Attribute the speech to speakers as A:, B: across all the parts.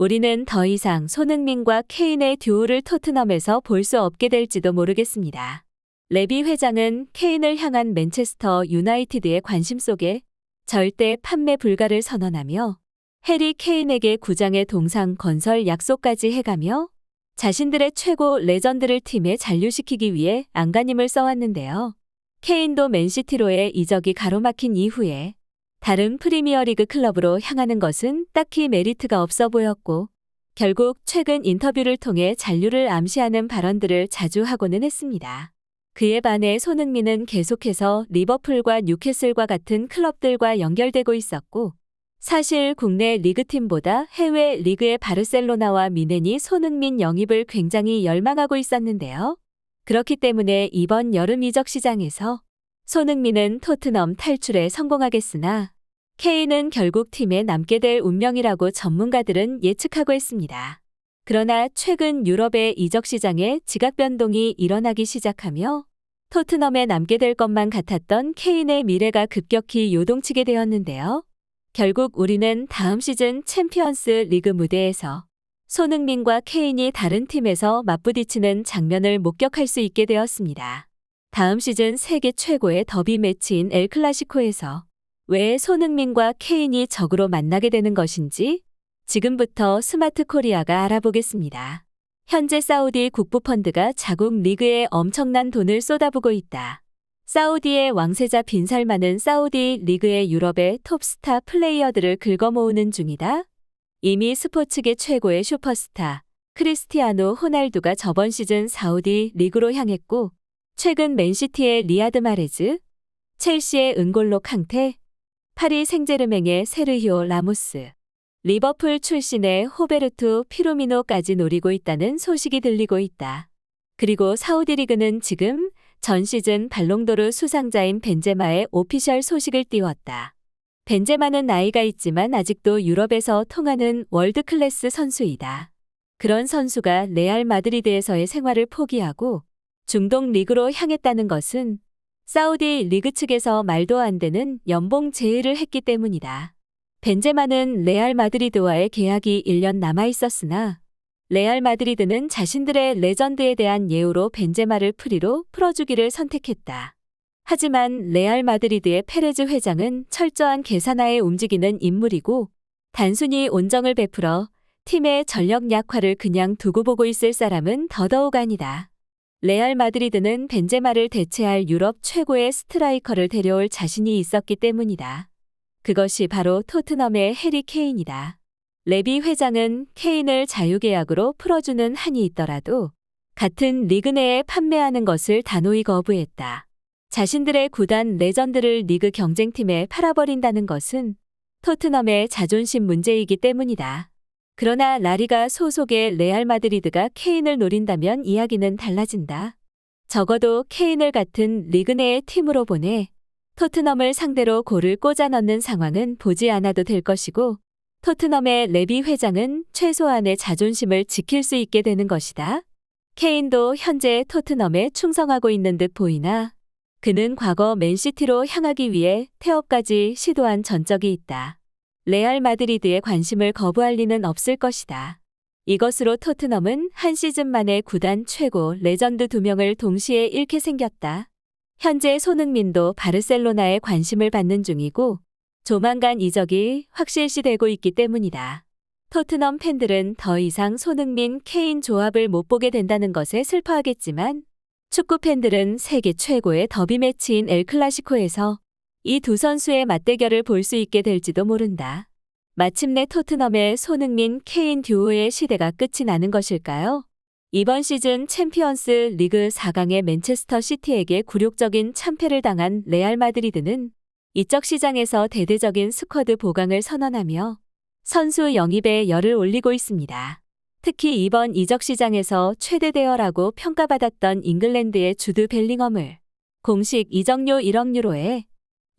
A: 우리는 더 이상 손흥민과 케인의 듀오를 토트넘에서 볼 수 없게 될지도 모르겠습니다. 레비 회장은 케인을 향한 맨체스터 유나이티드의 관심 속에 절대 판매 불가를 선언하며 해리 케인에게 구장의 동상 건설 약속까지 해가며 자신들의 최고 레전드를 팀에 잔류시키기 위해 안간힘을 써왔는데요. 케인도 맨시티로의 이적이 가로막힌 이후에 다른 프리미어리그 클럽으로 향하는 것은 딱히 메리트가 없어 보였고 결국 최근 인터뷰를 통해 잔류를 암시하는 발언들을 자주 하고는 했습니다. 그에 반해 손흥민은 계속해서 리버풀과 뉴캐슬과 같은 클럽들과 연결되고 있었고 사실 국내 리그팀보다 해외 리그의 바르셀로나와 미넨이 손흥민 영입을 굉장히 열망하고 있었는데요. 그렇기 때문에 이번 여름 이적 시장에서 손흥민은 토트넘 탈출에 성공하겠으나 케인은 결국 팀에 남게 될 운명이라고 전문가들은 예측하고 있습니다. 그러나 최근 유럽의 이적 시장에 지각 변동이 일어나기 시작하며 토트넘에 남게 될 것만 같았던 케인의 미래가 급격히 요동치게 되었는데요. 결국 우리는 다음 시즌 챔피언스 리그 무대에서 손흥민과 케인이 다른 팀에서 맞부딪히는 장면을 목격할 수 있게 되었습니다. 다음 시즌 세계 최고의 더비 매치인 엘 클라시코에서 왜 손흥민과 케인이 적으로 만나게 되는 것인지 지금부터 스마트 코리아가 알아보겠습니다. 현재 사우디 국부펀드가 자국 리그에 엄청난 돈을 쏟아부고 있다. 사우디의 왕세자 빈살만은 사우디 리그의 유럽의 톱스타 플레이어들을 긁어모으는 중이다. 이미 스포츠계 최고의 슈퍼스타 크리스티아노 호날두가 저번 시즌 사우디 리그로 향했고 최근 맨시티의 리아드 마레즈, 첼시의 은골로 캉테, 파리 생제르맹의 세르히오 라모스, 리버풀 출신의 호베르투 피로미노까지 노리고 있다는 소식이 들리고 있다. 그리고 사우디 리그는 지금 전 시즌 발롱도르 수상자인 벤제마의 오피셜 소식을 띄웠다. 벤제마는 나이가 있지만 아직도 유럽에서 통하는 월드클래스 선수이다. 그런 선수가 레알 마드리드에서의 생활을 포기하고 중동 리그로 향했다는 것은 사우디 리그 측에서 말도 안 되는 연봉 제의를 했기 때문이다. 벤제마는 레알 마드리드와의 계약이 1년 남아 있었으나 레알 마드리드는 자신들의 레전드에 대한 예우로 벤제마를 프리로 풀어주기를 선택했다. 하지만 레알 마드리드의 페레즈 회장은 철저한 계산하에 움직이는 인물이고 단순히 온정을 베풀어 팀의 전력 약화를 그냥 두고 보고 있을 사람은 더더욱 아니다. 레알 마드리드는 벤제마를 대체할 유럽 최고의 스트라이커를 데려올 자신이 있었기 때문이다. 그것이 바로 토트넘의 해리 케인이다. 레비 회장은 케인을 자유계약으로 풀어주는 한이 있더라도 같은 리그 내에 판매하는 것을 단호히 거부했다. 자신들의 구단 레전드를 리그 경쟁팀에 팔아버린다는 것은 토트넘의 자존심 문제이기 때문이다. 그러나 라리가 소속의 레알 마드리드가 케인을 노린다면 이야기는 달라진다. 적어도 케인을 같은 리그 내의 팀으로 보내 토트넘을 상대로 골을 꽂아 넣는 상황은 보지 않아도 될 것이고 토트넘의 레비 회장은 최소한의 자존심을 지킬 수 있게 되는 것이다. 케인도 현재 토트넘에 충성하고 있는 듯 보이나 그는 과거 맨시티로 향하기 위해 태업까지 시도한 전적이 있다. 레알 마드리드의 관심을 거부할 리는 없을 것이다. 이것으로 토트넘은 한 시즌 만에 구단 최고 레전드 2명을 동시에 잃게 생겼다. 현재 손흥민도 바르셀로나에 관심을 받는 중이고 조만간 이적이 확실시되고 있기 때문이다. 토트넘 팬들은 더 이상 손흥민, 케인 조합을 못 보게 된다는 것에 슬퍼하겠지만 축구 팬들은 세계 최고의 더비 매치인 엘 클라시코에서 이 두 선수의 맞대결을 볼 수 있게 될지도 모른다. 마침내 토트넘의 손흥민, 케인 듀오의 시대가 끝이 나는 것일까요? 이번 시즌 챔피언스 리그 4강의 맨체스터 시티에게 굴욕적인 참패를 당한 레알 마드리드는 이적 시장에서 대대적인 스쿼드 보강을 선언하며 선수 영입에 열을 올리고 있습니다. 특히 이번 이적 시장에서 최대 대여라고 평가받았던 잉글랜드의 주드 벨링엄을 공식 이적료 1억 유로에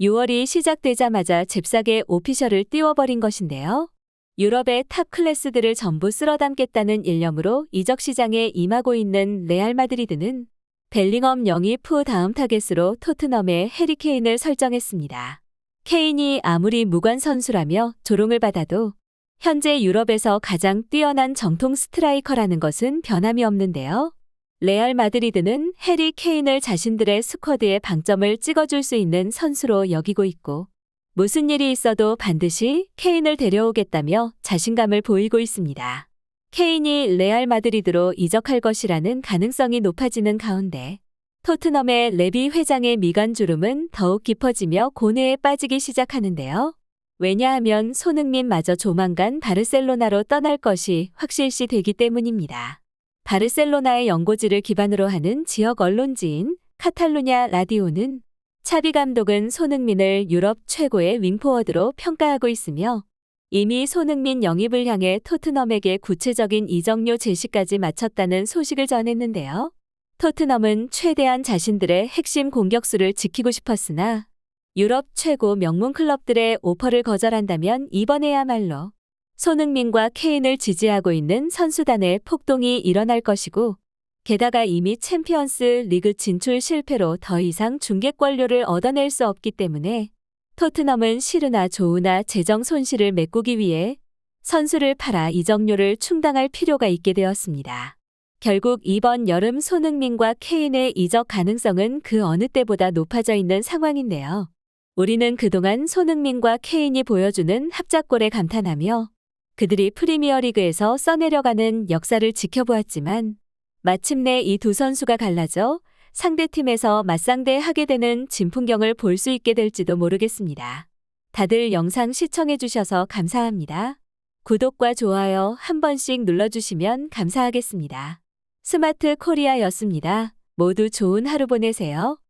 A: 6월이 시작되자마자 잽싸게 오피셜을 띄워버린 것인데요. 유럽의 탑 클래스들을 전부 쓸어담겠다는 일념으로 이적 시장에 임하고 있는 레알 마드리드는 벨링엄 영입 후 다음 타겟으로 토트넘의 해리 케인을 설정했습니다. 케인이 아무리 무관 선수라며 조롱을 받아도 현재 유럽에서 가장 뛰어난 정통 스트라이커라는 것은 변함이 없는데요. 레알 마드리드는 해리 케인을 자신들의 스쿼드에 방점을 찍어줄 수 있는 선수로 여기고 있고, 무슨 일이 있어도 반드시 케인을 데려오겠다며 자신감을 보이고 있습니다. 케인이 레알 마드리드로 이적할 것이라는 가능성이 높아지는 가운데 토트넘의 레비 회장의 미간 주름은 더욱 깊어지며 고뇌에 빠지기 시작하는데요. 왜냐하면 손흥민마저 조만간 바르셀로나로 떠날 것이 확실시 되기 때문입니다. 바르셀로나의 연고지를 기반으로 하는 지역 언론지인 카탈루냐 라디오는 차비 감독은 손흥민을 유럽 최고의 윙포워드로 평가하고 있으며 이미 손흥민 영입을 향해 토트넘에게 구체적인 이적료 제시까지 마쳤다는 소식을 전했는데요. 토트넘은 최대한 자신들의 핵심 공격수를 지키고 싶었으나 유럽 최고 명문 클럽들의 오퍼를 거절한다면 이번에야말로 손흥민과 케인을 지지하고 있는 선수단의 폭동이 일어날 것이고, 게다가 이미 챔피언스 리그 진출 실패로 더 이상 중계 권료를 얻어낼 수 없기 때문에 토트넘은 실으나 조으나 재정 손실을 메꾸기 위해 선수를 팔아 이적료를 충당할 필요가 있게 되었습니다. 결국 이번 여름 손흥민과 케인의 이적 가능성은 그 어느 때보다 높아져 있는 상황인데요. 우리는 그동안 손흥민과 케인이 보여주는 합작골에 감탄하며 그들이 프리미어리그에서 써내려가는 역사를 지켜보았지만 마침내 이 두 선수가 갈라져 상대팀에서 맞상대하게 되는 진풍경을 볼 수 있게 될지도 모르겠습니다. 다들 영상 시청해주셔서 감사합니다. 구독과 좋아요 한 번씩 눌러주시면 감사하겠습니다. 스마트 코리아였습니다. 모두 좋은 하루 보내세요.